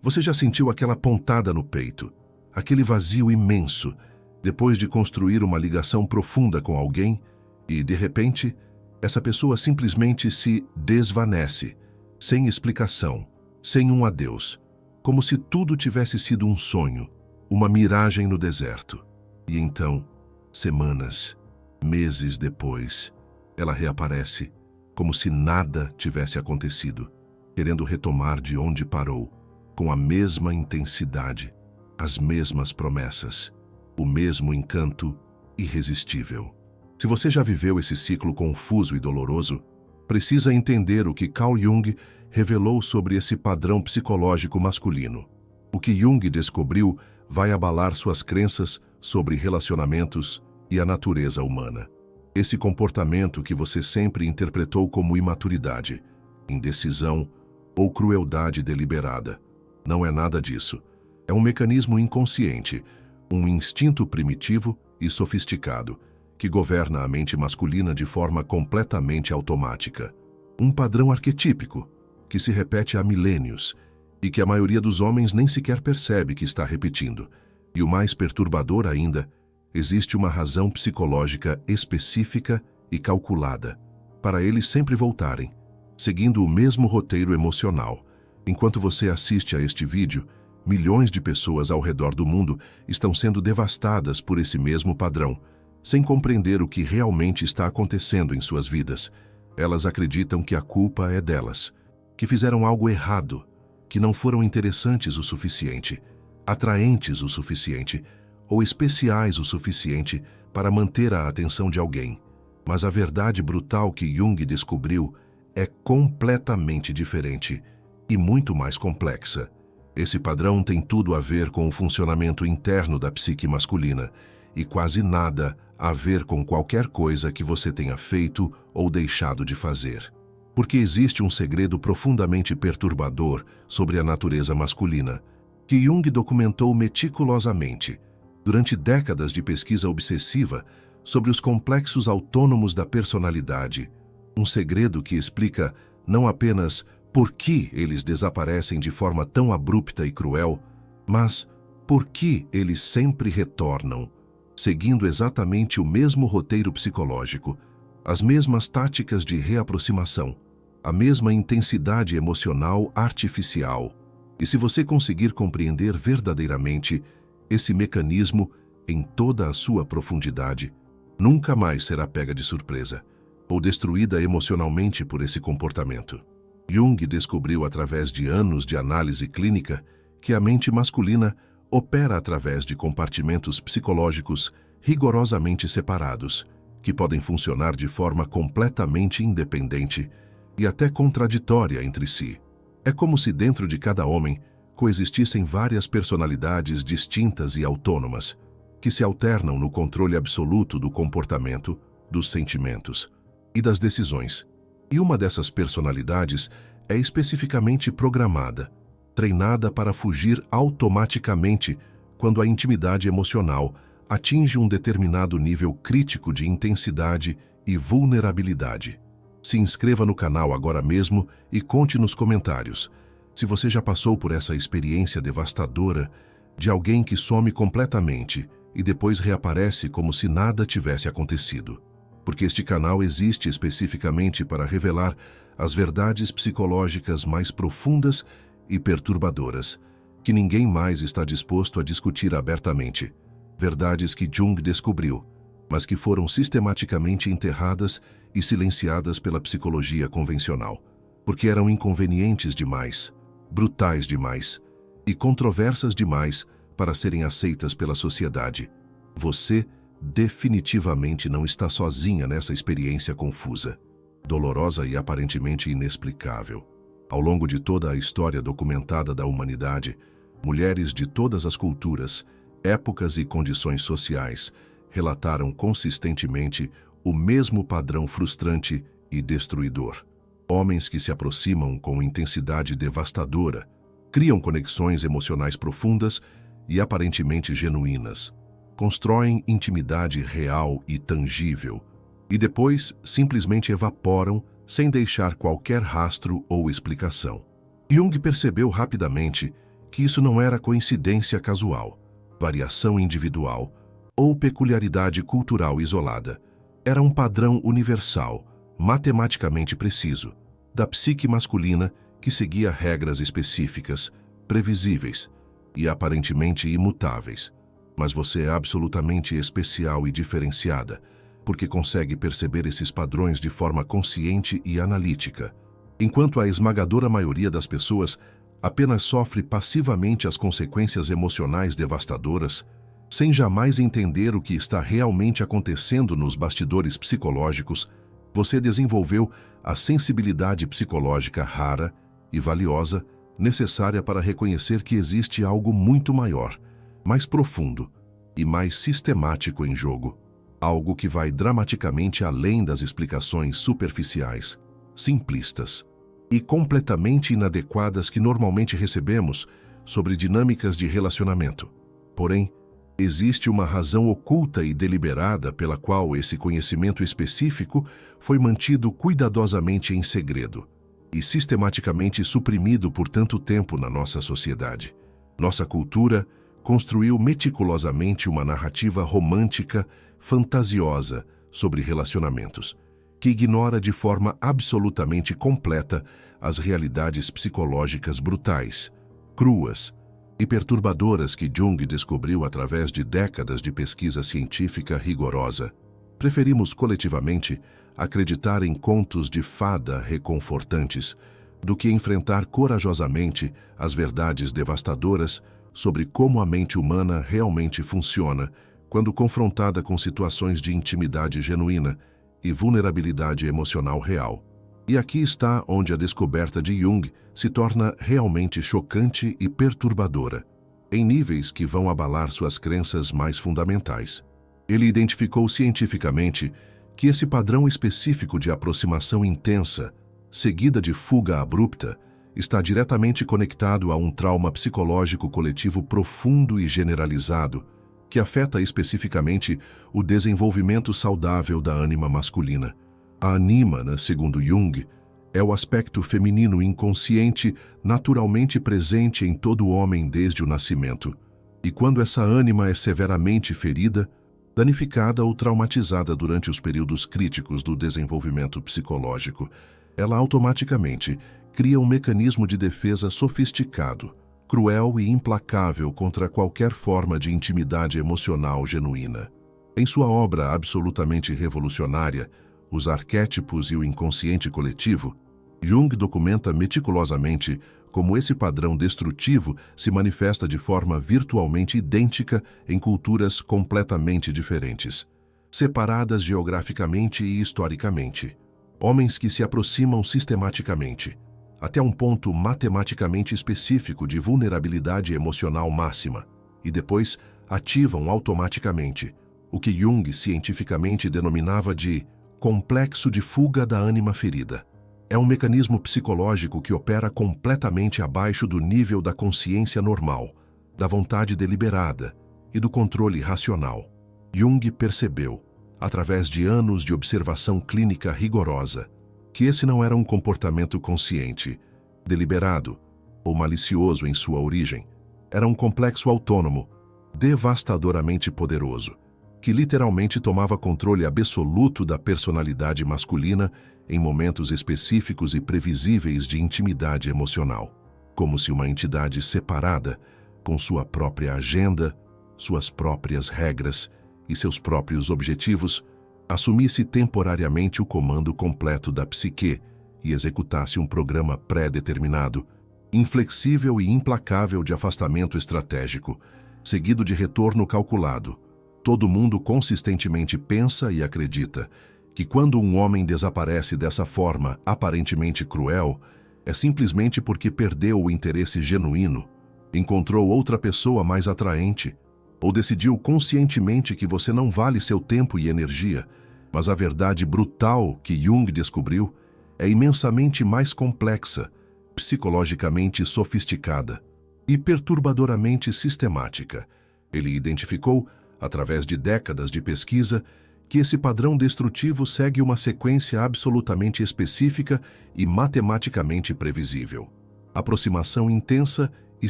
Você já sentiu aquela pontada no peito, aquele vazio imenso, depois de construir uma ligação profunda com alguém e, de repente, essa pessoa simplesmente se desvanece, sem explicação, sem um adeus, como se tudo tivesse sido um sonho, uma miragem no deserto. E então, semanas, meses depois, ela reaparece, como se nada tivesse acontecido, querendo retomar de onde parou, com a mesma intensidade, as mesmas promessas, o mesmo encanto irresistível. Se você já viveu esse ciclo confuso e doloroso, precisa entender o que Carl Jung revelou sobre esse padrão psicológico masculino. O que Jung descobriu vai abalar suas crenças sobre relacionamentos e a natureza humana. Esse comportamento que você sempre interpretou como imaturidade, indecisão ou crueldade deliberada, não é nada disso. É um mecanismo inconsciente, um instinto primitivo e sofisticado, que governa a mente masculina de forma completamente automática. Um padrão arquetípico, que se repete há milênios e que a maioria dos homens nem sequer percebe que está repetindo. E o mais perturbador ainda, existe uma razão psicológica específica e calculada para eles sempre voltarem, seguindo o mesmo roteiro emocional. Enquanto você assiste a este vídeo, milhões de pessoas ao redor do mundo estão sendo devastadas por esse mesmo padrão, sem compreender o que realmente está acontecendo em suas vidas. Elas acreditam que a culpa é delas, que fizeram algo errado, que não foram interessantes o suficiente, atraentes o suficiente ou especiais o suficiente para manter a atenção de alguém. Mas a verdade brutal que Jung descobriu é completamente diferente e muito mais complexa. Esse padrão tem tudo a ver com o funcionamento interno da psique masculina e quase nada a ver com qualquer coisa que você tenha feito ou deixado de fazer. Porque existe um segredo profundamente perturbador sobre a natureza masculina, que Jung documentou meticulosamente, durante décadas de pesquisa obsessiva sobre os complexos autônomos da personalidade, um segredo que explica não apenas por que eles desaparecem de forma tão abrupta e cruel, mas por que eles sempre retornam, seguindo exatamente o mesmo roteiro psicológico, as mesmas táticas de reaproximação, a mesma intensidade emocional artificial. E se você conseguir compreender verdadeiramente esse mecanismo em toda a sua profundidade, nunca mais será pega de surpresa ou destruída emocionalmente por esse comportamento. Jung descobriu através de anos de análise clínica que a mente masculina opera através de compartimentos psicológicos rigorosamente separados, que podem funcionar de forma completamente independente e até contraditória entre si. É como se dentro de cada homem coexistissem várias personalidades distintas e autônomas, que se alternam no controle absoluto do comportamento, dos sentimentos e das decisões. E uma dessas personalidades é especificamente programada, treinada para fugir automaticamente quando a intimidade emocional atinge um determinado nível crítico de intensidade e vulnerabilidade. Se inscreva no canal agora mesmo e conte nos comentários se você já passou por essa experiência devastadora de alguém que some completamente e depois reaparece como se nada tivesse acontecido. Porque este canal existe especificamente para revelar as verdades psicológicas mais profundas e perturbadoras, que ninguém mais está disposto a discutir abertamente. Verdades que Jung descobriu, mas que foram sistematicamente enterradas e silenciadas pela psicologia convencional, porque eram inconvenientes demais, brutais demais e controversas demais para serem aceitas pela sociedade. Você definitivamente não está sozinha nessa experiência confusa, dolorosa e aparentemente inexplicável. Ao longo de toda a história documentada da humanidade, mulheres de todas as culturas, épocas e condições sociais relataram consistentemente o mesmo padrão frustrante e destruidor. Homens que se aproximam com intensidade devastadora, criam conexões emocionais profundas e aparentemente genuínas, constroem intimidade real e tangível, e depois simplesmente evaporam sem deixar qualquer rastro ou explicação. Jung percebeu rapidamente que isso não era coincidência casual, variação individual ou peculiaridade cultural isolada. Era um padrão universal, matematicamente preciso, da psique masculina que seguia regras específicas, previsíveis e aparentemente imutáveis. Mas você é absolutamente especial e diferenciada, porque consegue perceber esses padrões de forma consciente e analítica, enquanto a esmagadora maioria das pessoas apenas sofre passivamente as consequências emocionais devastadoras, sem jamais entender o que está realmente acontecendo nos bastidores psicológicos. Você desenvolveu a sensibilidade psicológica rara e valiosa necessária para reconhecer que existe algo muito maior, mais profundo e mais sistemático em jogo. Algo que vai dramaticamente além das explicações superficiais, simplistas e completamente inadequadas que normalmente recebemos sobre dinâmicas de relacionamento. Porém, existe uma razão oculta e deliberada pela qual esse conhecimento específico foi mantido cuidadosamente em segredo e sistematicamente suprimido por tanto tempo na nossa sociedade. Nossa cultura construiu meticulosamente uma narrativa romântica, fantasiosa sobre relacionamentos, que ignora de forma absolutamente completa as realidades psicológicas brutais, cruas e perturbadoras que Jung descobriu através de décadas de pesquisa científica rigorosa. Preferimos coletivamente acreditar em contos de fada reconfortantes do que enfrentar corajosamente as verdades devastadoras sobre como a mente humana realmente funciona quando confrontada com situações de intimidade genuína e vulnerabilidade emocional real. E aqui está onde a descoberta de Jung se torna realmente chocante e perturbadora, em níveis que vão abalar suas crenças mais fundamentais. Ele identificou cientificamente que esse padrão específico de aproximação intensa, seguida de fuga abrupta, está diretamente conectado a um trauma psicológico coletivo profundo e generalizado, que afeta especificamente o desenvolvimento saudável da ânima masculina. A anímana, segundo Jung, é o aspecto feminino inconsciente naturalmente presente em todo homem desde o nascimento. E quando essa ânima é severamente ferida, danificada ou traumatizada durante os períodos críticos do desenvolvimento psicológico, ela automaticamente cria um mecanismo de defesa sofisticado, cruel e implacável contra qualquer forma de intimidade emocional genuína. Em sua obra absolutamente revolucionária, Os Arquétipos e o Inconsciente Coletivo, Jung documenta meticulosamente como esse padrão destrutivo se manifesta de forma virtualmente idêntica em culturas completamente diferentes, separadas geograficamente e historicamente. Homens que se aproximam sistematicamente, até um ponto matematicamente específico de vulnerabilidade emocional máxima, e depois ativam automaticamente o que Jung cientificamente denominava de complexo de fuga da ânima ferida. É um mecanismo psicológico que opera completamente abaixo do nível da consciência normal, da vontade deliberada e do controle racional. Jung percebeu, através de anos de observação clínica rigorosa, que esse não era um comportamento consciente, deliberado ou malicioso em sua origem. Era um complexo autônomo, devastadoramente poderoso, que literalmente tomava controle absoluto da personalidade masculina em momentos específicos e previsíveis de intimidade emocional, como se uma entidade separada, com sua própria agenda, suas próprias regras e seus próprios objetivos, assumisse temporariamente o comando completo da psique e executasse um programa pré-determinado, inflexível e implacável de afastamento estratégico, seguido de retorno calculado. Todo mundo consistentemente pensa e acredita que quando um homem desaparece dessa forma aparentemente cruel, é simplesmente porque perdeu o interesse genuíno, encontrou outra pessoa mais atraente, ou decidiu conscientemente que você não vale seu tempo e energia. Mas a verdade brutal que Jung descobriu é imensamente mais complexa, psicologicamente sofisticada e perturbadoramente sistemática. Ele identificou, através de décadas de pesquisa, que esse padrão destrutivo segue uma sequência absolutamente específica e matematicamente previsível. Aproximação intensa e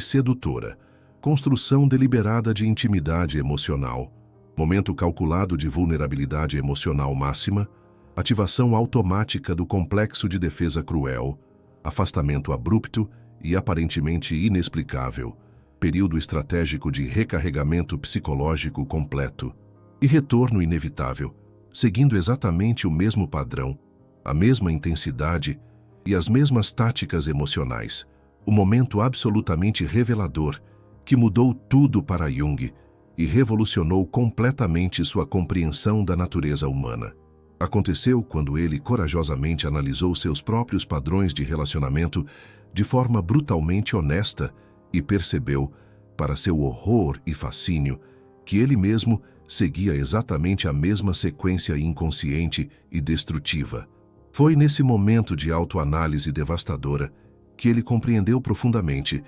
sedutora, construção deliberada de intimidade emocional, momento calculado de vulnerabilidade emocional máxima, ativação automática do complexo de defesa cruel, afastamento abrupto e aparentemente inexplicável, período estratégico de recarregamento psicológico completo e retorno inevitável, seguindo exatamente o mesmo padrão, a mesma intensidade e as mesmas táticas emocionais. O momento absolutamente revelador que mudou tudo para Jung e revolucionou completamente sua compreensão da natureza humana. Aconteceu quando ele corajosamente analisou seus próprios padrões de relacionamento de forma brutalmente honesta e percebeu, para seu horror e fascínio, que ele mesmo seguia exatamente a mesma sequência inconsciente e destrutiva. Foi nesse momento de autoanálise devastadora que ele compreendeu profundamente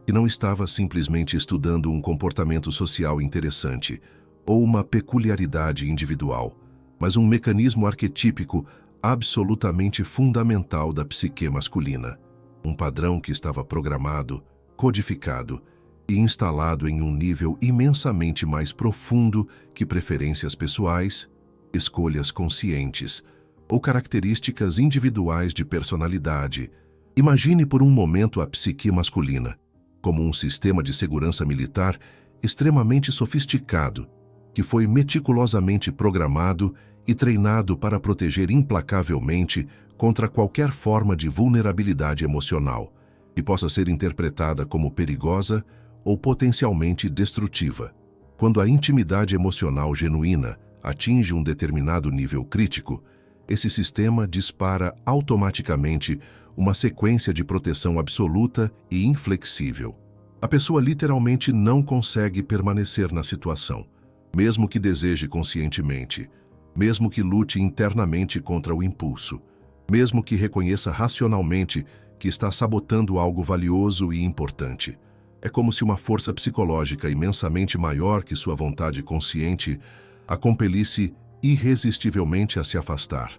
que não estava simplesmente estudando um comportamento social interessante ou uma peculiaridade individual, mas um mecanismo arquetípico absolutamente fundamental da psique masculina. Um padrão que estava programado, codificado e instalado em um nível imensamente mais profundo que preferências pessoais, escolhas conscientes ou características individuais de personalidade. Imagine por um momento a psique masculina como um sistema de segurança militar extremamente sofisticado, que foi meticulosamente programado e treinado para proteger implacavelmente contra qualquer forma de vulnerabilidade emocional, que possa ser interpretada como perigosa ou potencialmente destrutiva. Quando a intimidade emocional genuína atinge um determinado nível crítico, esse sistema dispara automaticamente uma sequência de proteção absoluta e inflexível. A pessoa literalmente não consegue permanecer na situação, mesmo que deseje conscientemente, mesmo que lute internamente contra o impulso, mesmo que reconheça racionalmente que está sabotando algo valioso e importante. É como se uma força psicológica imensamente maior que sua vontade consciente a compelisse irresistivelmente a se afastar,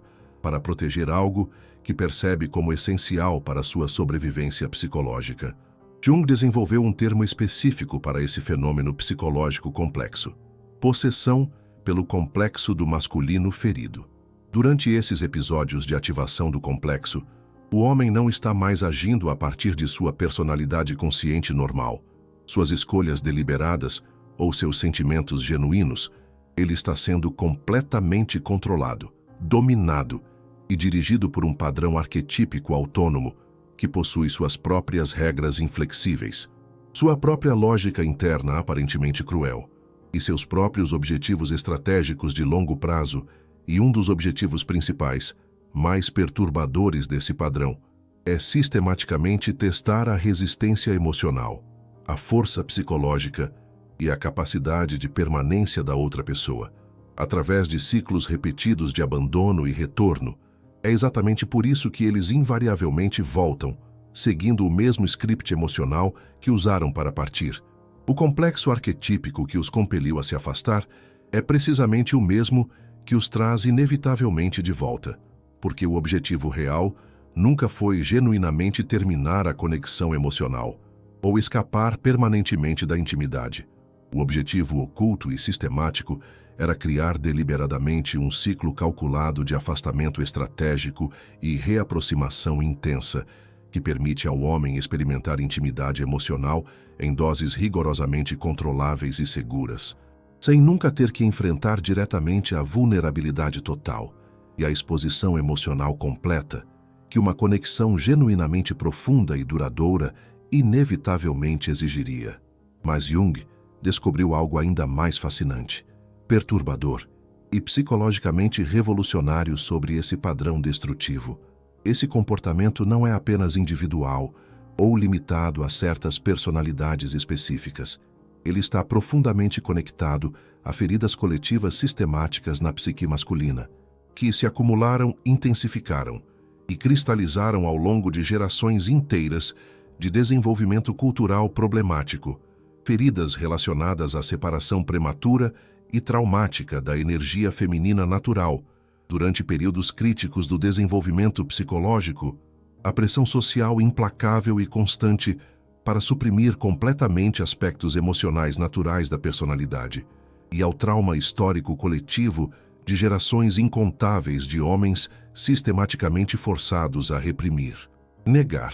para proteger algo que percebe como essencial para sua sobrevivência psicológica. Jung desenvolveu um termo específico para esse fenômeno psicológico complexo: possessão pelo complexo do masculino ferido. Durante esses episódios de ativação do complexo, o homem não está mais agindo a partir de sua personalidade consciente normal, suas escolhas deliberadas ou seus sentimentos genuínos. Ele está sendo completamente controlado, dominado e dirigido por um padrão arquetípico autônomo que possui suas próprias regras inflexíveis, sua própria lógica interna aparentemente cruel e seus próprios objetivos estratégicos de longo prazo. E um dos objetivos principais, mais perturbadores desse padrão, é sistematicamente testar a resistência emocional, a força psicológica e a capacidade de permanência da outra pessoa, através de ciclos repetidos de abandono e retorno. É exatamente por isso que eles invariavelmente voltam, seguindo o mesmo script emocional que usaram para partir. O complexo arquetípico que os compeliu a se afastar é precisamente o mesmo que os traz inevitavelmente de volta, porque o objetivo real nunca foi genuinamente terminar a conexão emocional ou escapar permanentemente da intimidade. O objetivo oculto e sistemático era criar deliberadamente um ciclo calculado de afastamento estratégico e reaproximação intensa, que permite ao homem experimentar intimidade emocional em doses rigorosamente controláveis e seguras, sem nunca ter que enfrentar diretamente a vulnerabilidade total e a exposição emocional completa que uma conexão genuinamente profunda e duradoura inevitavelmente exigiria. Mas Jung descobriu algo ainda mais fascinante, perturbador e psicologicamente revolucionário sobre esse padrão destrutivo. Esse comportamento não é apenas individual ou limitado a certas personalidades específicas. Ele está profundamente conectado a feridas coletivas sistemáticas na psique masculina, que se acumularam, intensificaram e cristalizaram ao longo de gerações inteiras de desenvolvimento cultural problemático, feridas relacionadas à separação prematura e traumática da energia feminina natural, durante períodos críticos do desenvolvimento psicológico, a pressão social implacável e constante para suprimir completamente aspectos emocionais naturais da personalidade, e ao trauma histórico coletivo de gerações incontáveis de homens sistematicamente forçados a reprimir, negar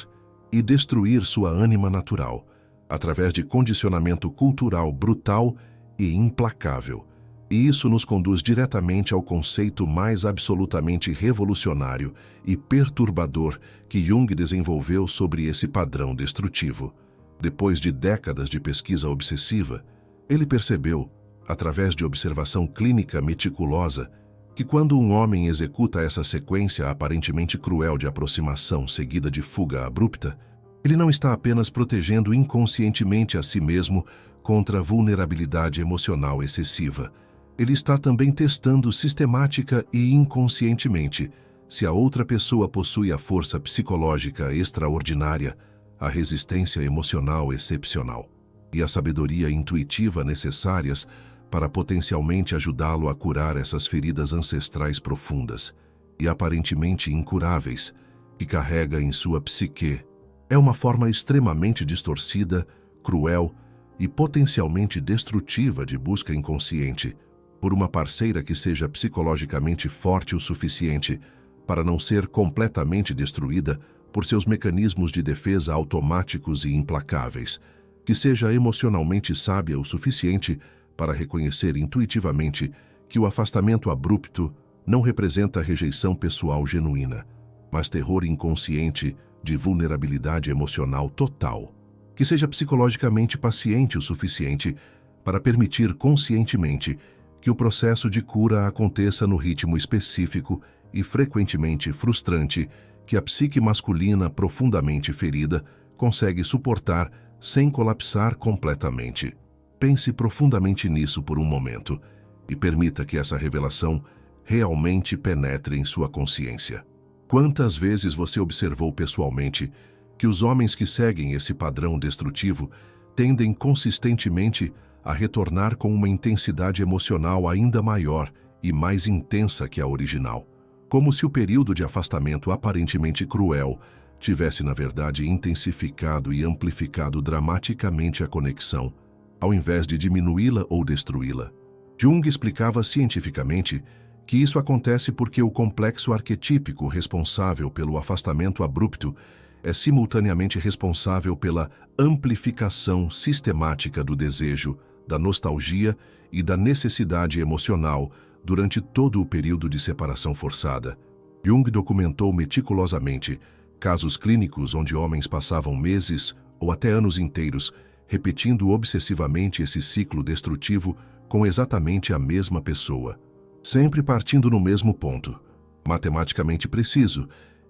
e destruir sua ânima natural, através de condicionamento cultural brutal e implacável. E isso nos conduz diretamente ao conceito mais absolutamente revolucionário e perturbador que Jung desenvolveu sobre esse padrão destrutivo. Depois de décadas de pesquisa obsessiva, ele percebeu, através de observação clínica meticulosa, que quando um homem executa essa sequência aparentemente cruel de aproximação seguida de fuga abrupta, ele não está apenas protegendo inconscientemente a si mesmo contra a vulnerabilidade emocional excessiva. Ele está também testando sistemática e inconscientemente se a outra pessoa possui a força psicológica extraordinária, a resistência emocional excepcional e a sabedoria intuitiva necessárias para potencialmente ajudá-lo a curar essas feridas ancestrais profundas e aparentemente incuráveis que carrega em sua psique. É uma forma extremamente distorcida, cruel e potencialmente destrutiva de busca inconsciente por uma parceira que seja psicologicamente forte o suficiente para não ser completamente destruída por seus mecanismos de defesa automáticos e implacáveis, que seja emocionalmente sábia o suficiente para reconhecer intuitivamente que o afastamento abrupto não representa rejeição pessoal genuína, mas terror inconsciente de vulnerabilidade emocional total, que seja psicologicamente paciente o suficiente para permitir conscientemente que o processo de cura aconteça no ritmo específico e frequentemente frustrante que a psique masculina profundamente ferida consegue suportar sem colapsar completamente. Pense profundamente nisso por um momento e permita que essa revelação realmente penetre em sua consciência. Quantas vezes você observou pessoalmente que os homens que seguem esse padrão destrutivo tendem consistentemente a retornar com uma intensidade emocional ainda maior e mais intensa que a original, como se o período de afastamento aparentemente cruel tivesse, na verdade, intensificado e amplificado dramaticamente a conexão, ao invés de diminuí-la ou destruí-la. Jung explicava cientificamente que isso acontece porque o complexo arquetípico responsável pelo afastamento abrupto é simultaneamente responsável pela amplificação sistemática do desejo, da nostalgia e da necessidade emocional durante todo o período de separação forçada. Jung documentou meticulosamente casos clínicos onde homens passavam meses ou até anos inteiros repetindo obsessivamente esse ciclo destrutivo com exatamente a mesma pessoa, sempre partindo no mesmo ponto, matematicamente preciso,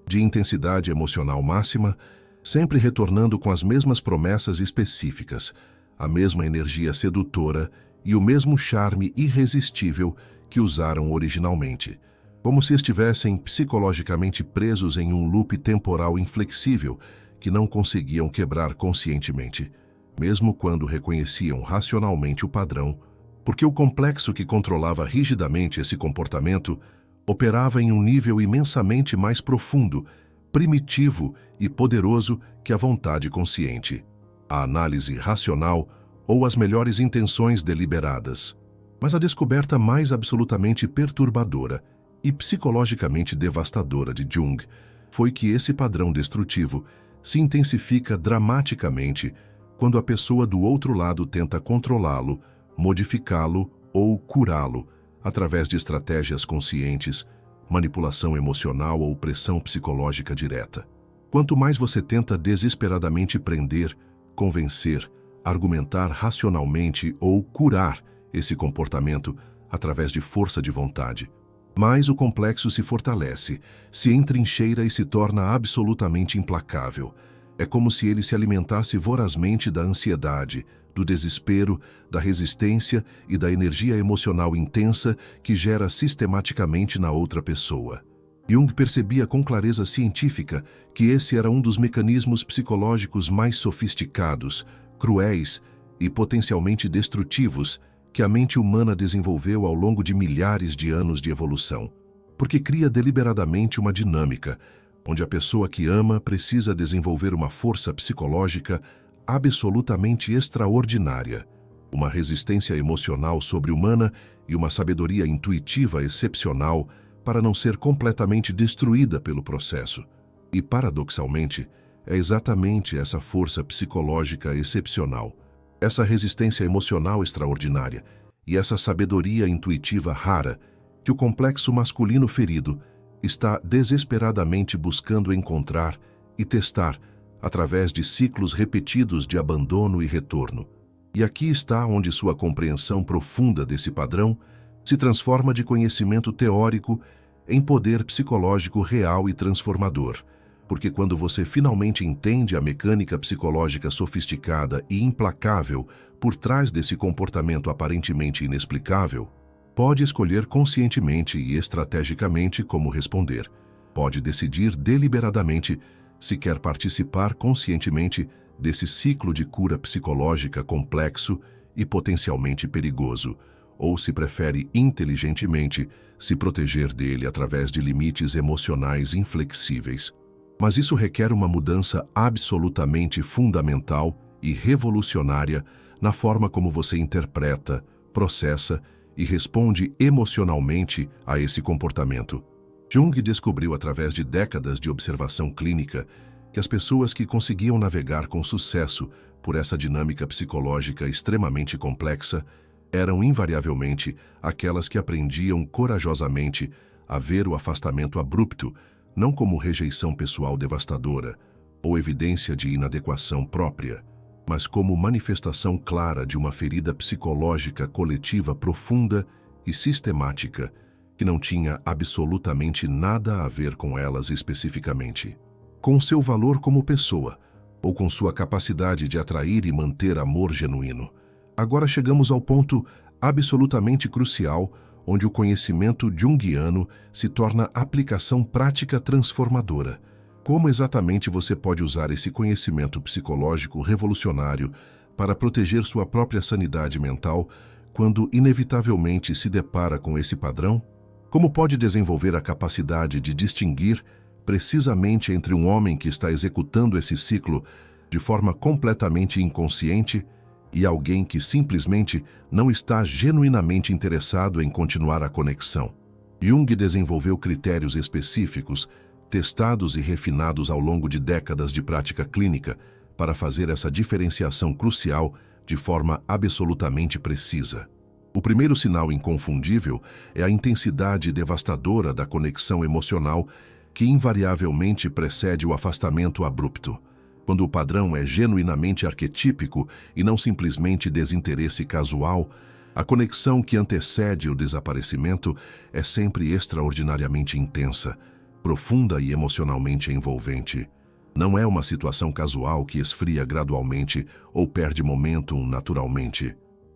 de intensidade emocional máxima, sempre retornando com as mesmas promessas específicas, a mesma energia sedutora e o mesmo charme irresistível que usaram originalmente, como se estivessem psicologicamente presos em um loop temporal inflexível que não conseguiam quebrar conscientemente, mesmo quando reconheciam racionalmente o padrão, porque o complexo que controlava rigidamente esse comportamento operava em um nível imensamente mais profundo, primitivo e poderoso que a vontade consciente, a análise racional ou as melhores intenções deliberadas. Mas a descoberta mais absolutamente perturbadora e psicologicamente devastadora de Jung foi que esse padrão destrutivo se intensifica dramaticamente quando a pessoa do outro lado tenta controlá-lo, modificá-lo ou curá-lo através de estratégias conscientes, manipulação emocional ou pressão psicológica direta. Quanto mais você tenta desesperadamente prender, convencer, argumentar racionalmente ou curar esse comportamento através de força de vontade, mais o complexo se fortalece, se entrincheira e se torna absolutamente implacável. É como se ele se alimentasse vorazmente da ansiedade, do desespero, da resistência e da energia emocional intensa que gera sistematicamente na outra pessoa. Jung percebia com clareza científica que esse era um dos mecanismos psicológicos mais sofisticados, cruéis e potencialmente destrutivos que a mente humana desenvolveu ao longo de milhares de anos de evolução, porque cria deliberadamente uma dinâmica onde a pessoa que ama precisa desenvolver uma força psicológica absolutamente extraordinária, uma resistência emocional sobre-humana e uma sabedoria intuitiva excepcional para não ser completamente destruída pelo processo. E, paradoxalmente, é exatamente essa força psicológica excepcional, essa resistência emocional extraordinária e essa sabedoria intuitiva rara que o complexo masculino ferido está desesperadamente buscando encontrar e testar através de ciclos repetidos de abandono e retorno. E aqui está onde sua compreensão profunda desse padrão se transforma de conhecimento teórico em poder psicológico real e transformador. Porque quando você finalmente entende a mecânica psicológica sofisticada e implacável por trás desse comportamento aparentemente inexplicável, pode escolher conscientemente e estrategicamente como responder. Pode decidir deliberadamente se quer participar conscientemente desse ciclo de cura psicológica complexo e potencialmente perigoso, ou se prefere inteligentemente se proteger dele através de limites emocionais inflexíveis. Mas isso requer uma mudança absolutamente fundamental e revolucionária na forma como você interpreta, processa e responde emocionalmente a esse comportamento. Jung descobriu através de décadas de observação clínica que as pessoas que conseguiam navegar com sucesso por essa dinâmica psicológica extremamente complexa eram invariavelmente aquelas que aprendiam corajosamente a ver o afastamento abrupto não como rejeição pessoal devastadora ou evidência de inadequação própria, mas como manifestação clara de uma ferida psicológica coletiva profunda e sistemática que não tinha absolutamente nada a ver com elas especificamente, com seu valor como pessoa ou com sua capacidade de atrair e manter amor genuíno. Agora chegamos ao ponto absolutamente crucial onde o conhecimento junguiano se torna aplicação prática transformadora. Como exatamente você pode usar esse conhecimento psicológico revolucionário para proteger sua própria sanidade mental quando inevitavelmente se depara com esse padrão? Como pode desenvolver a capacidade de distinguir precisamente entre um homem que está executando esse ciclo de forma completamente inconsciente e alguém que simplesmente não está genuinamente interessado em continuar a conexão? Jung desenvolveu critérios específicos, testados e refinados ao longo de décadas de prática clínica, para fazer essa diferenciação crucial de forma absolutamente precisa. O primeiro sinal inconfundível é a intensidade devastadora da conexão emocional que invariavelmente precede o afastamento abrupto. Quando o padrão é genuinamente arquetípico e não simplesmente desinteresse casual, a conexão que antecede o desaparecimento é sempre extraordinariamente intensa, profunda e emocionalmente envolvente. Não é uma situação casual que esfria gradualmente ou perde momentum naturalmente.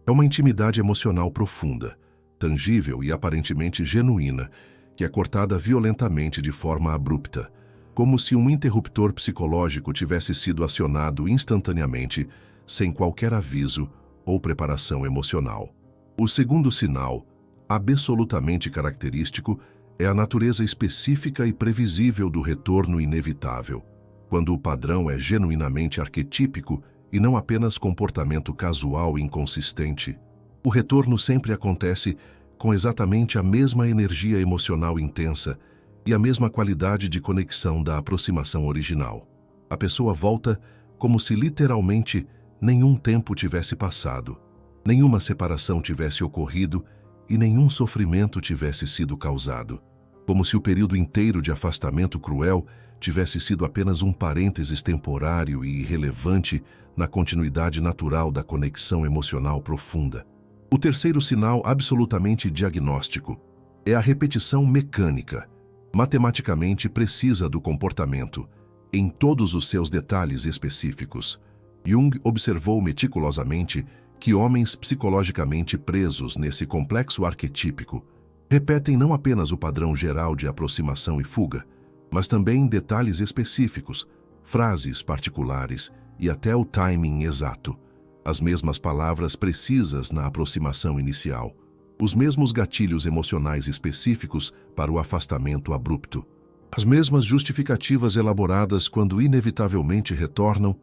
É uma intimidade emocional profunda, tangível e aparentemente genuína, que é cortada violentamente de forma abrupta, como se um interruptor psicológico tivesse sido acionado instantaneamente, sem qualquer aviso ou preparação emocional. O segundo sinal, absolutamente característico, é a natureza específica e previsível do retorno inevitável, quando o padrão é genuinamente arquetípico e não apenas comportamento casual inconsistente. O retorno sempre acontece com exatamente a mesma energia emocional intensa e a mesma qualidade de conexão da aproximação original. A pessoa volta como se literalmente nenhum tempo tivesse passado, nenhuma separação tivesse ocorrido e nenhum sofrimento tivesse sido causado, como se o período inteiro de afastamento cruel tivesse sido apenas um parênteses temporário e irrelevante na continuidade natural da conexão emocional profunda. O terceiro sinal absolutamente diagnóstico é a repetição mecânica, matematicamente precisa do comportamento, em todos os seus detalhes específicos. Jung observou meticulosamente que homens psicologicamente presos nesse complexo arquetípico repetem não apenas o padrão geral de aproximação e fuga, mas também detalhes específicos, frases particulares e até o timing exato, as mesmas palavras precisas na aproximação inicial, os mesmos gatilhos emocionais específicos para o afastamento abrupto, as mesmas justificativas elaboradas quando inevitavelmente retornam,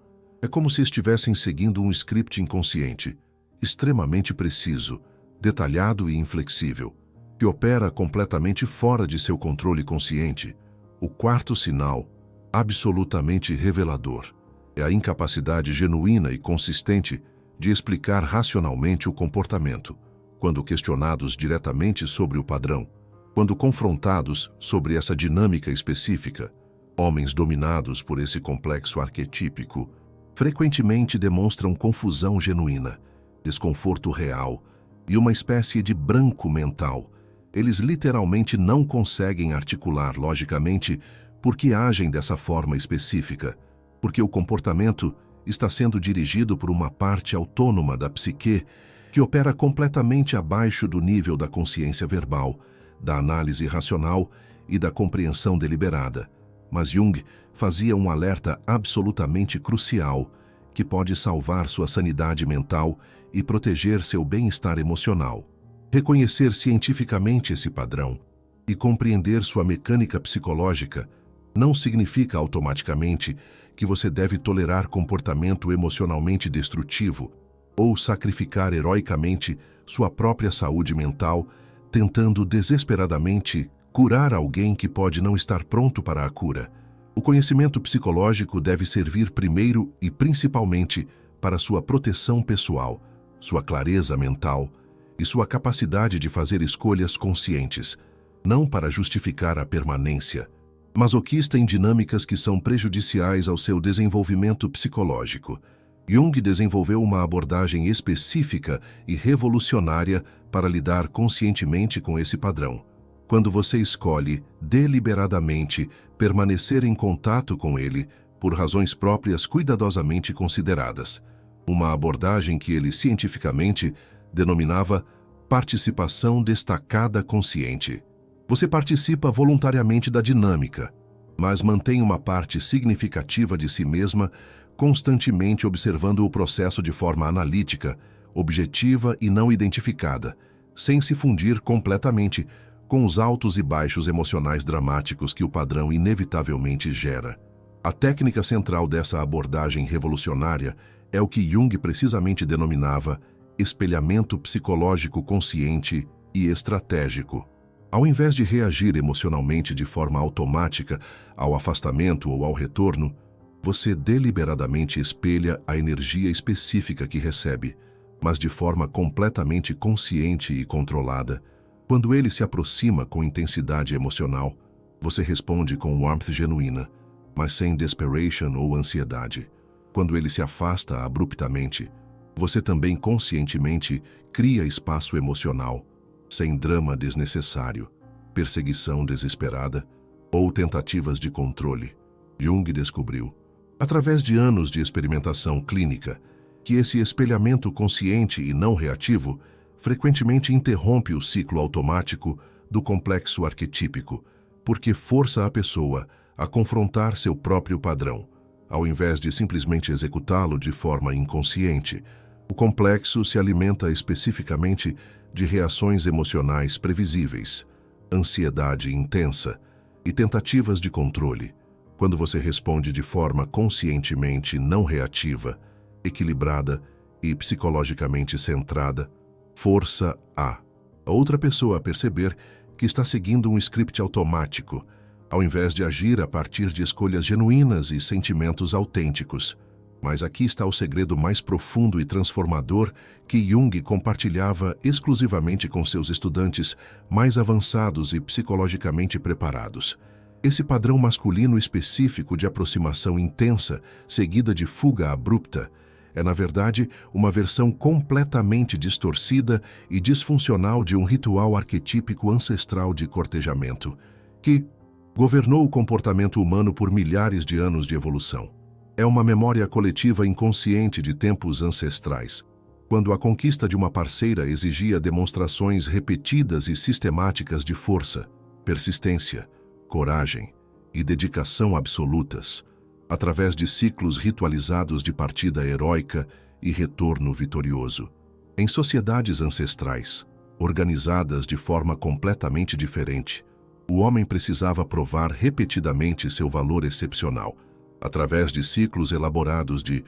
É como se estivessem seguindo um script inconsciente, extremamente preciso, detalhado e inflexível, que opera completamente fora de seu controle consciente. O quarto sinal, absolutamente revelador, é a incapacidade genuína e consistente de explicar racionalmente o comportamento, quando questionados diretamente sobre o padrão, quando confrontados sobre essa dinâmica específica. Homens dominados por esse complexo arquetípico frequentemente demonstram confusão genuína, desconforto real e uma espécie de branco mental. Eles literalmente não conseguem articular logicamente por que agem dessa forma específica, porque o comportamento está sendo dirigido por uma parte autônoma da psique que opera completamente abaixo do nível da consciência verbal, da análise racional e da compreensão deliberada. Mas Jung fazia um alerta absolutamente crucial que pode salvar sua sanidade mental e proteger seu bem-estar emocional. Reconhecer cientificamente esse padrão e compreender sua mecânica psicológica não significa automaticamente que você deve tolerar comportamento emocionalmente destrutivo ou sacrificar heroicamente sua própria saúde mental, tentando desesperadamente curar alguém que pode não estar pronto para a cura. O conhecimento psicológico deve servir primeiro e principalmente para sua proteção pessoal, sua clareza mental e sua capacidade de fazer escolhas conscientes, não para justificar a permanência masoquista em dinâmicas que são prejudiciais ao seu desenvolvimento psicológico. Jung desenvolveu uma abordagem específica e revolucionária para lidar conscientemente com esse padrão. Quando você escolhe deliberadamente permanecer em contato com ele por razões próprias cuidadosamente consideradas. Uma abordagem que ele cientificamente denominava participação destacada consciente. Você participa voluntariamente da dinâmica, mas mantém uma parte significativa de si mesma constantemente observando o processo de forma analítica, objetiva e não identificada, sem se fundir completamente com os altos e baixos emocionais dramáticos que o padrão inevitavelmente gera. A técnica central dessa abordagem revolucionária é o que Jung precisamente denominava espelhamento psicológico consciente e estratégico. Ao invés de reagir emocionalmente de forma automática ao afastamento ou ao retorno, você deliberadamente espelha a energia específica que recebe, mas de forma completamente consciente e controlada. Quando ele se aproxima com intensidade emocional, você responde com warmth genuína, mas sem desperation ou ansiedade. Quando ele se afasta abruptamente, você também conscientemente cria espaço emocional, sem drama desnecessário, perseguição desesperada ou tentativas de controle. Jung descobriu, através de anos de experimentação clínica, que esse espelhamento consciente e não reativo frequentemente interrompe o ciclo automático do complexo arquetípico, porque força a pessoa a confrontar seu próprio padrão, ao invés de simplesmente executá-lo de forma inconsciente. O complexo se alimenta especificamente de reações emocionais previsíveis, ansiedade intensa e tentativas de controle. Quando você responde de forma conscientemente não reativa, equilibrada e psicologicamente centrada, força a outra pessoa a perceber que está seguindo um script automático, ao invés de agir a partir de escolhas genuínas e sentimentos autênticos. Mas aqui está o segredo mais profundo e transformador que Jung compartilhava exclusivamente com seus estudantes mais avançados e psicologicamente preparados. Esse padrão masculino específico de aproximação intensa, seguida de fuga abrupta, é, na verdade, uma versão completamente distorcida e disfuncional de um ritual arquetípico ancestral de cortejamento, que governou o comportamento humano por milhares de anos de evolução. É uma memória coletiva inconsciente de tempos ancestrais, quando a conquista de uma parceira exigia demonstrações repetidas e sistemáticas de força, persistência, coragem e dedicação absolutas, através de ciclos ritualizados de partida heróica e retorno vitorioso. Em sociedades ancestrais, organizadas de forma completamente diferente, o homem precisava provar repetidamente seu valor excepcional, através de ciclos elaborados de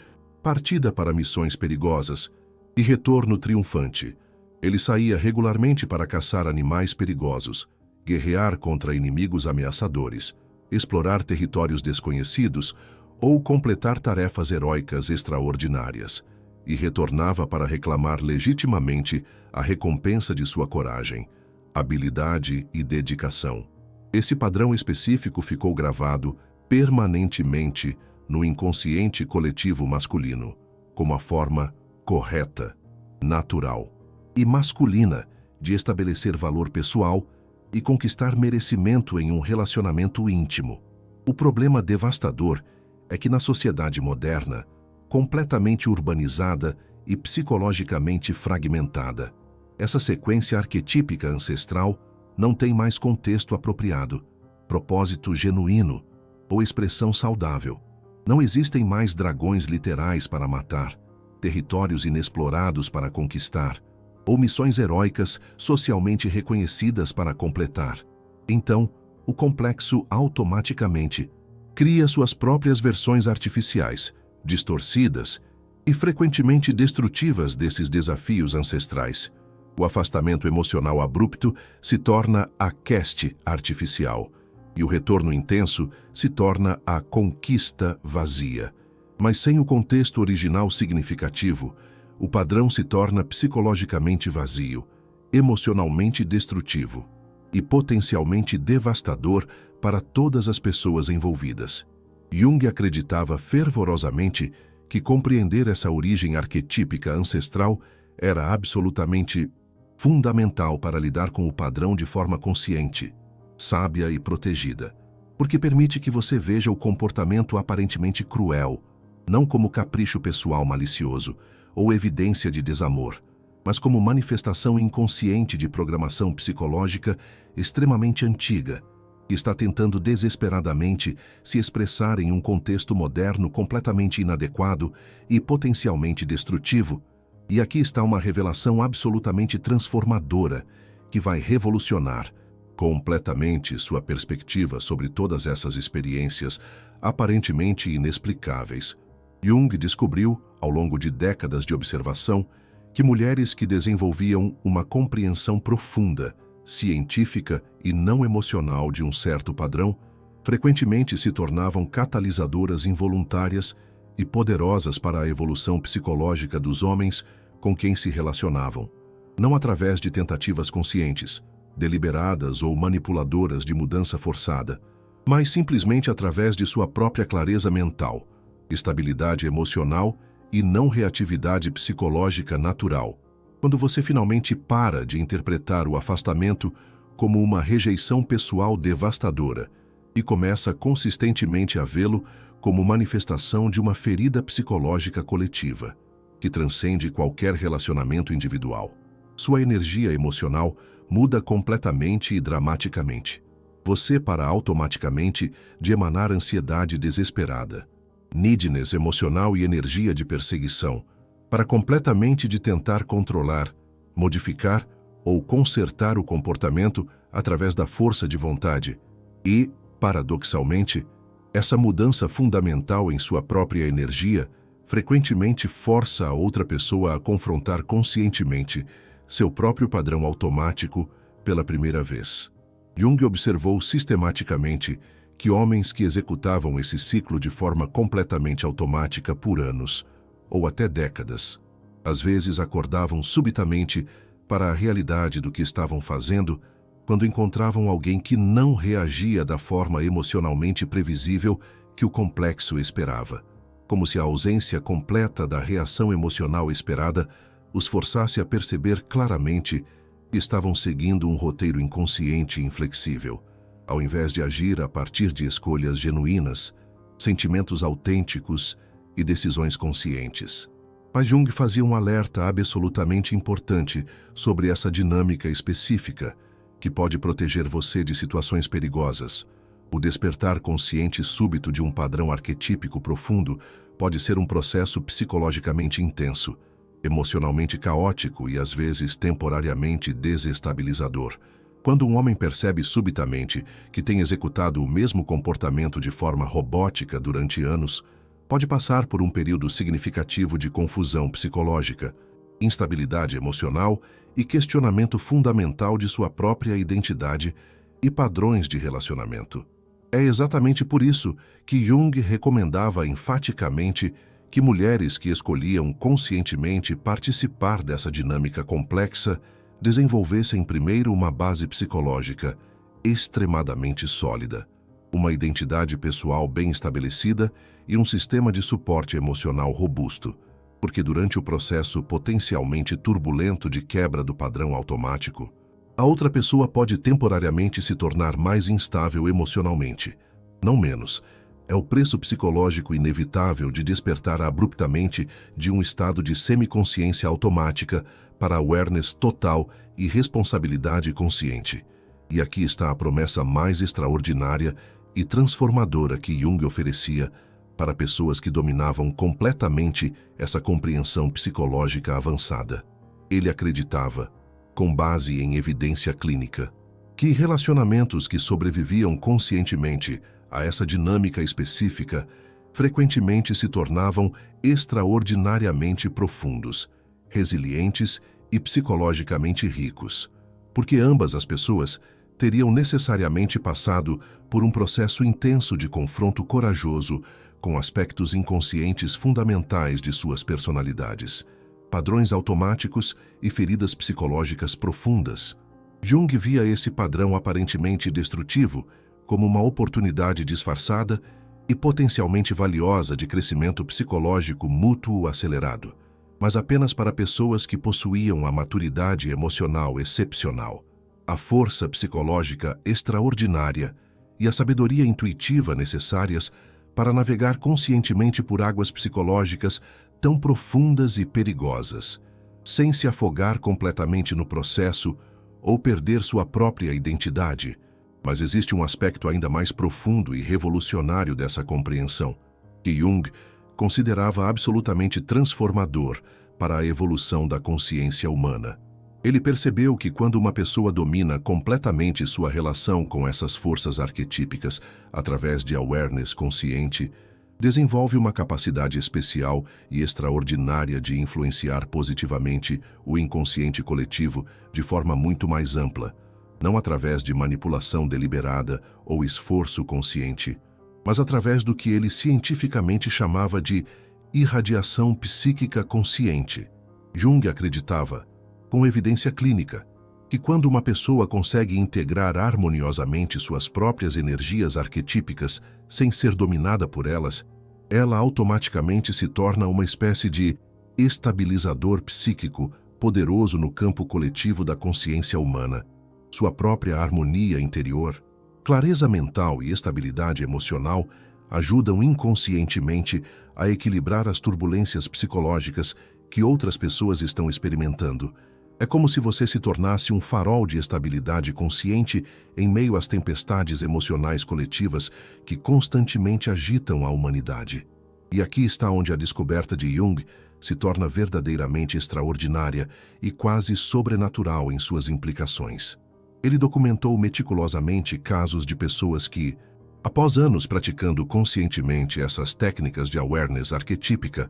partida para missões perigosas e retorno triunfante. Ele saía regularmente para caçar animais perigosos, guerrear contra inimigos ameaçadores, explorar territórios desconhecidos ou completar tarefas heróicas extraordinárias, e retornava para reclamar legitimamente a recompensa de sua coragem, habilidade e dedicação. Esse padrão específico ficou gravado permanentemente no inconsciente coletivo masculino, como a forma correta, natural e masculina de estabelecer valor pessoal e conquistar merecimento em um relacionamento íntimo. O problema devastador é que na sociedade moderna, completamente urbanizada e psicologicamente fragmentada, essa sequência arquetípica ancestral não tem mais contexto apropriado, propósito genuíno ou expressão saudável. Não existem mais dragões literais para matar, territórios inexplorados para conquistar, ou missões heróicas socialmente reconhecidas para completar. Então, o complexo automaticamente cria suas próprias versões artificiais, distorcidas e frequentemente destrutivas desses desafios ancestrais. O afastamento emocional abrupto se torna a queste artificial, e o retorno intenso se torna a conquista vazia. Mas sem o contexto original significativo, o padrão se torna psicologicamente vazio, emocionalmente destrutivo e potencialmente devastador para todas as pessoas envolvidas. Jung acreditava fervorosamente que compreender essa origem arquetípica ancestral era absolutamente fundamental para lidar com o padrão de forma consciente, sábia e protegida, porque permite que você veja o comportamento aparentemente cruel, não como capricho pessoal malicioso ou evidência de desamor, mas como manifestação inconsciente de programação psicológica extremamente antiga, que está tentando desesperadamente se expressar em um contexto moderno completamente inadequado e potencialmente destrutivo. E aqui está uma revelação absolutamente transformadora que vai revolucionar completamente sua perspectiva sobre todas essas experiências aparentemente inexplicáveis. Jung descobriu, ao longo de décadas de observação, que mulheres que desenvolviam uma compreensão profunda, científica e não emocional de um certo padrão, frequentemente se tornavam catalisadoras involuntárias e poderosas para a evolução psicológica dos homens com quem se relacionavam, não através de tentativas conscientes, deliberadas ou manipuladoras de mudança forçada, mas simplesmente através de sua própria clareza mental, estabilidade emocional e não reatividade psicológica natural. Quando você finalmente para de interpretar o afastamento como uma rejeição pessoal devastadora e começa consistentemente a vê-lo como manifestação de uma ferida psicológica coletiva, que transcende qualquer relacionamento individual. Sua energia emocional muda completamente e dramaticamente. Você para automaticamente de emanar ansiedade desesperada, neediness emocional e energia de perseguição, para completamente de tentar controlar, modificar ou consertar o comportamento através da força de vontade e, paradoxalmente, essa mudança fundamental em sua própria energia frequentemente força a outra pessoa a confrontar conscientemente seu próprio padrão automático pela primeira vez. Jung observou sistematicamente que homens que executavam esse ciclo de forma completamente automática por anos, ou até décadas, às vezes acordavam subitamente para a realidade do que estavam fazendo quando encontravam alguém que não reagia da forma emocionalmente previsível que o complexo esperava, como se a ausência completa da reação emocional esperada os forçasse a perceber claramente que estavam seguindo um roteiro inconsciente e inflexível, ao invés de agir a partir de escolhas genuínas, sentimentos autênticos e decisões conscientes. Mas Jung fazia um alerta absolutamente importante sobre essa dinâmica específica que pode proteger você de situações perigosas. O despertar consciente súbito de um padrão arquetípico profundo pode ser um processo psicologicamente intenso, emocionalmente caótico e às vezes temporariamente desestabilizador. Quando um homem percebe subitamente que tem executado o mesmo comportamento de forma robótica durante anos, pode passar por um período significativo de confusão psicológica, instabilidade emocional e questionamento fundamental de sua própria identidade e padrões de relacionamento. É exatamente por isso que Jung recomendava enfaticamente que mulheres que escolhiam conscientemente participar dessa dinâmica complexa desenvolvessem primeiro uma base psicológica extremadamente sólida, uma identidade pessoal bem estabelecida e um sistema de suporte emocional robusto, porque durante o processo potencialmente turbulento de quebra do padrão automático, a outra pessoa pode temporariamente se tornar mais instável emocionalmente. Não menos, é o preço psicológico inevitável de despertar abruptamente de um estado de semiconsciência automática para awareness total e responsabilidade consciente. E aqui está a promessa mais extraordinária e transformadora que Jung oferecia para pessoas que dominavam completamente essa compreensão psicológica avançada. Ele acreditava, com base em evidência clínica, que relacionamentos que sobreviviam conscientemente a essa dinâmica específica frequentemente se tornavam extraordinariamente profundos, resilientes e psicologicamente ricos, porque ambas as pessoas teriam necessariamente passado por um processo intenso de confronto corajoso com aspectos inconscientes fundamentais de suas personalidades, padrões automáticos e feridas psicológicas profundas. Jung via esse padrão aparentemente destrutivo como uma oportunidade disfarçada e potencialmente valiosa de crescimento psicológico mútuo acelerado, mas apenas para pessoas que possuíam a maturidade emocional excepcional, a força psicológica extraordinária e a sabedoria intuitiva necessárias para navegar conscientemente por águas psicológicas tão profundas e perigosas, sem se afogar completamente no processo ou perder sua própria identidade. Mas existe um aspecto ainda mais profundo e revolucionário dessa compreensão, que Jung considerava absolutamente transformador para a evolução da consciência humana. Ele percebeu que quando uma pessoa domina completamente sua relação com essas forças arquetípicas através de awareness consciente, desenvolve uma capacidade especial e extraordinária de influenciar positivamente o inconsciente coletivo de forma muito mais ampla, não através de manipulação deliberada ou esforço consciente, mas através do que ele cientificamente chamava de irradiação psíquica consciente. Jung acreditava, com evidência clínica, que quando uma pessoa consegue integrar harmoniosamente suas próprias energias arquetípicas sem ser dominada por elas, ela automaticamente se torna uma espécie de estabilizador psíquico poderoso no campo coletivo da consciência humana. Sua própria harmonia interior, clareza mental e estabilidade emocional ajudam inconscientemente a equilibrar as turbulências psicológicas que outras pessoas estão experimentando. É como se você se tornasse um farol de estabilidade consciente em meio às tempestades emocionais coletivas que constantemente agitam a humanidade. E aqui está onde a descoberta de Jung se torna verdadeiramente extraordinária e quase sobrenatural em suas implicações. Ele documentou meticulosamente casos de pessoas que, após anos praticando conscientemente essas técnicas de awareness arquetípica,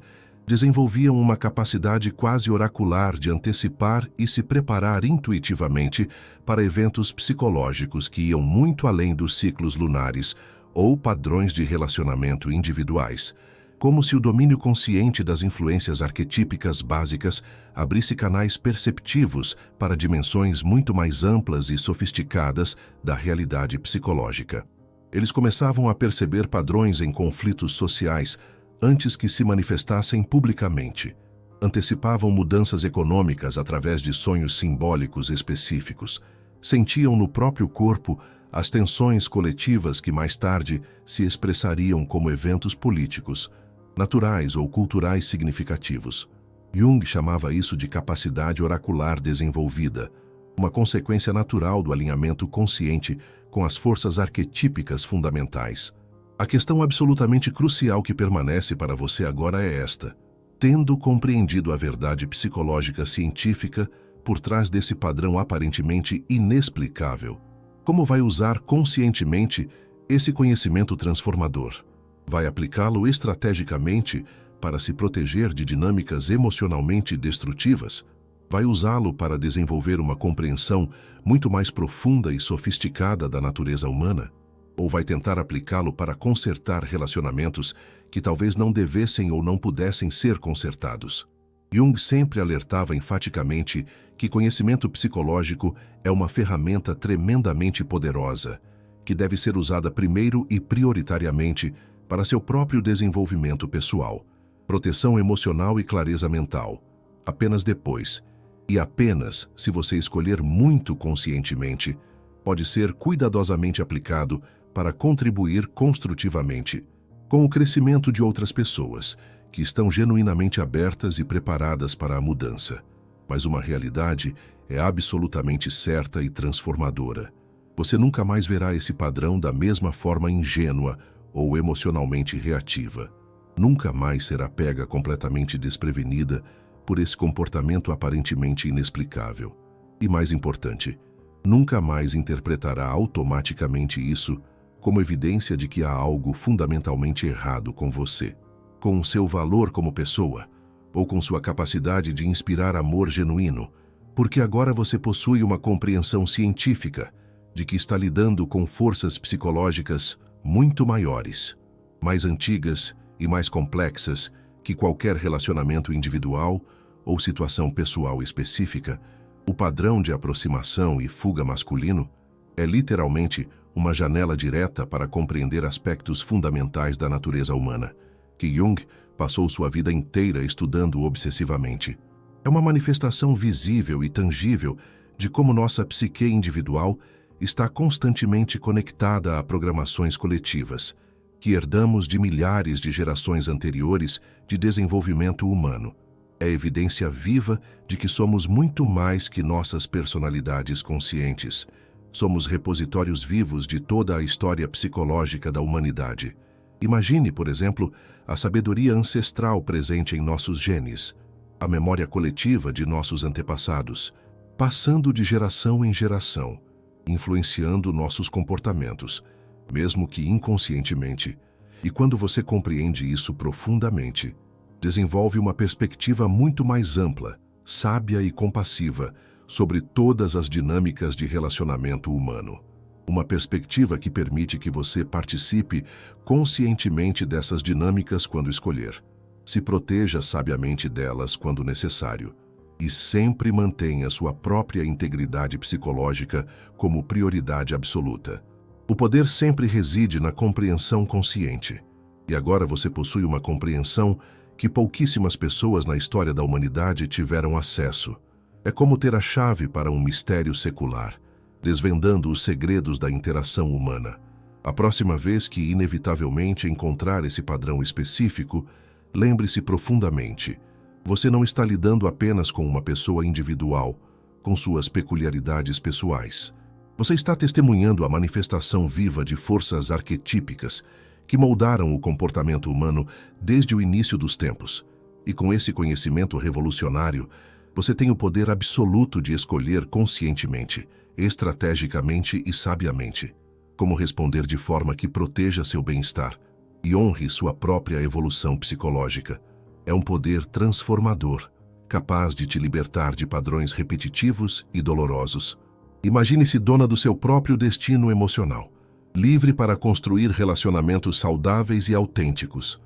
desenvolviam uma capacidade quase oracular de antecipar e se preparar intuitivamente para eventos psicológicos que iam muito além dos ciclos lunares ou padrões de relacionamento individuais, como se o domínio consciente das influências arquetípicas básicas abrisse canais perceptivos para dimensões muito mais amplas e sofisticadas da realidade psicológica. Eles começavam a perceber padrões em conflitos sociais antes que se manifestassem publicamente. Antecipavam mudanças econômicas através de sonhos simbólicos específicos. Sentiam no próprio corpo as tensões coletivas que mais tarde se expressariam como eventos políticos, naturais ou culturais significativos. Jung chamava isso de capacidade oracular desenvolvida, uma consequência natural do alinhamento consciente com as forças arquetípicas fundamentais. A questão absolutamente crucial que permanece para você agora é esta: tendo compreendido a verdade psicológica científica por trás desse padrão aparentemente inexplicável, como vai usar conscientemente esse conhecimento transformador? Vai aplicá-lo estrategicamente para se proteger de dinâmicas emocionalmente destrutivas? Vai usá-lo para desenvolver uma compreensão muito mais profunda e sofisticada da natureza humana? Ou vai tentar aplicá-lo para consertar relacionamentos que talvez não devessem ou não pudessem ser consertados? Jung sempre alertava enfaticamente que conhecimento psicológico é uma ferramenta tremendamente poderosa, que deve ser usada primeiro e prioritariamente para seu próprio desenvolvimento pessoal, proteção emocional e clareza mental. Apenas depois, e apenas se você escolher muito conscientemente, pode ser cuidadosamente aplicado para contribuir construtivamente com o crescimento de outras pessoas que estão genuinamente abertas e preparadas para a mudança. Mas uma realidade é absolutamente certa e transformadora. Você nunca mais verá esse padrão da mesma forma ingênua ou emocionalmente reativa. Nunca mais será pega completamente desprevenida por esse comportamento aparentemente inexplicável. E mais importante, nunca mais interpretará automaticamente isso como evidência de que há algo fundamentalmente errado com você, com seu valor como pessoa, ou com sua capacidade de inspirar amor genuíno, porque agora você possui uma compreensão científica de que está lidando com forças psicológicas muito maiores, mais antigas e mais complexas que qualquer relacionamento individual ou situação pessoal específica. O padrão de aproximação e fuga masculino é literalmente uma janela direta para compreender aspectos fundamentais da natureza humana, que Jung passou sua vida inteira estudando obsessivamente. É uma manifestação visível e tangível de como nossa psique individual está constantemente conectada a programações coletivas, que herdamos de milhares de gerações anteriores de desenvolvimento humano. É evidência viva de que somos muito mais que nossas personalidades conscientes. Somos repositórios vivos de toda a história psicológica da humanidade. Imagine, por exemplo, a sabedoria ancestral presente em nossos genes, a memória coletiva de nossos antepassados, passando de geração em geração, influenciando nossos comportamentos, mesmo que inconscientemente. E quando você compreende isso profundamente, desenvolve uma perspectiva muito mais ampla, sábia e compassiva sobre todas as dinâmicas de relacionamento humano. Uma perspectiva que permite que você participe conscientemente dessas dinâmicas quando escolher, se proteja sabiamente delas quando necessário, e sempre mantenha sua própria integridade psicológica como prioridade absoluta. O poder sempre reside na compreensão consciente, e agora você possui uma compreensão que pouquíssimas pessoas na história da humanidade tiveram acesso. É como ter a chave para um mistério secular, desvendando os segredos da interação humana. A próxima vez que inevitavelmente encontrar esse padrão específico, lembre-se profundamente: você não está lidando apenas com uma pessoa individual, com suas peculiaridades pessoais. Você está testemunhando a manifestação viva de forças arquetípicas que moldaram o comportamento humano desde o início dos tempos. E com esse conhecimento revolucionário, você tem o poder absoluto de escolher conscientemente, estrategicamente e sabiamente como responder de forma que proteja seu bem-estar e honre sua própria evolução psicológica. É um poder transformador, capaz de te libertar de padrões repetitivos e dolorosos. Imagine-se dona do seu próprio destino emocional, livre para construir relacionamentos saudáveis e autênticos,